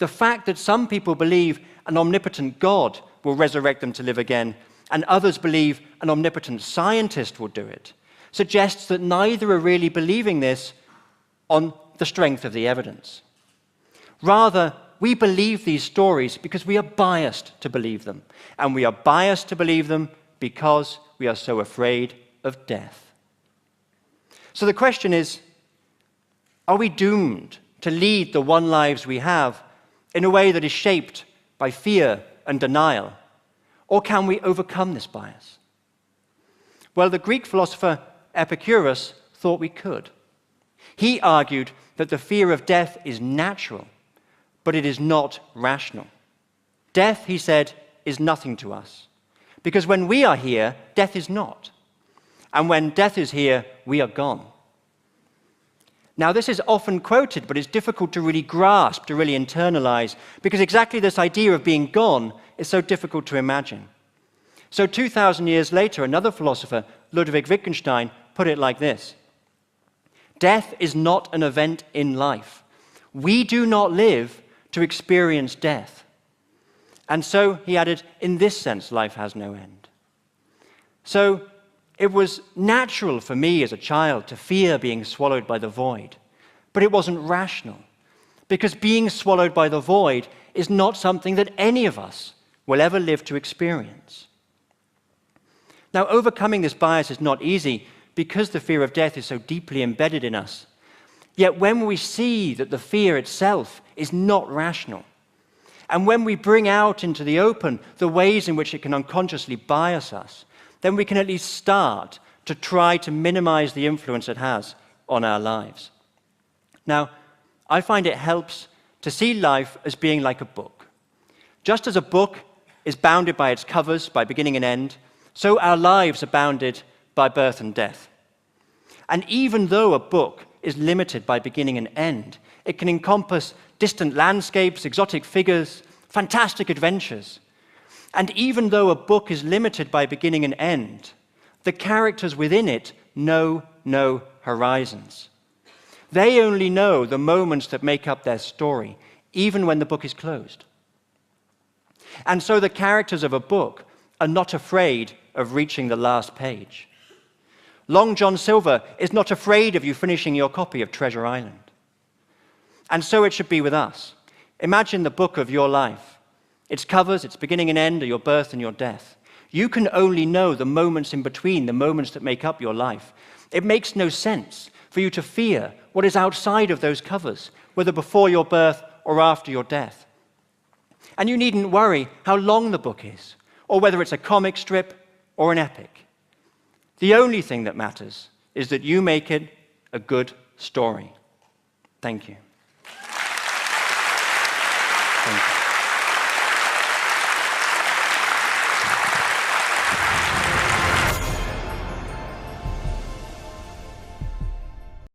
The fact that some people believe an omnipotent God will resurrect them to live again, and others believe an omnipotent scientist will do it, suggests that neither are really believing this on the strength of the evidence. Rather, we believe these stories because we are biased to believe them, and we are biased to believe them because we are so afraid of death. So the question is, are we doomed to lead the one lives we have in a way that is shaped by fear and denial? Or can we overcome this bias? Well, the Greek philosopher Epicurus thought we could. He argued that the fear of death is natural, but it is not rational. Death, he said, is nothing to us, because when we are here, death is not. And when death is here, we are gone. Now, this is often quoted, but it's difficult to really grasp, to really internalize, because exactly this idea of being gone is so difficult to imagine. So 2,000 years later, another philosopher, Ludwig Wittgenstein, put it like this: death is not an event in life. We do not live to experience death. And so, he added, in this sense, life has no end. So, it was natural for me as a child to fear being swallowed by the void, but it wasn't rational, because being swallowed by the void is not something that any of us will ever live to experience. Now, overcoming this bias is not easy because the fear of death is so deeply embedded in us. Yet when we see that the fear itself is not rational, and when we bring out into the open the ways in which it can unconsciously bias us, then we can at least start to try to minimize the influence it has on our lives. Now, I find it helps to see life as being like a book. Just as a book is bounded by its covers, by beginning and end, so our lives are bounded by birth and death. And even though a book is limited by beginning and end, it can encompass distant landscapes, exotic figures, fantastic adventures. And even though a book is limited by beginning and end, the characters within it know no horizons. They only know the moments that make up their story, even when the book is closed. And so the characters of a book are not afraid of reaching the last page. Long John Silver is not afraid of you finishing your copy of Treasure Island. And so it should be with us. Imagine the book of your life. Its covers, its beginning and end are your birth and your death. You can only know the moments in between, the moments that make up your life. It makes no sense for you to fear what is outside of those covers, whether before your birth or after your death. And you needn't worry how long the book is, or whether it's a comic strip or an epic. The only thing that matters is that you make it a good story. Thank you.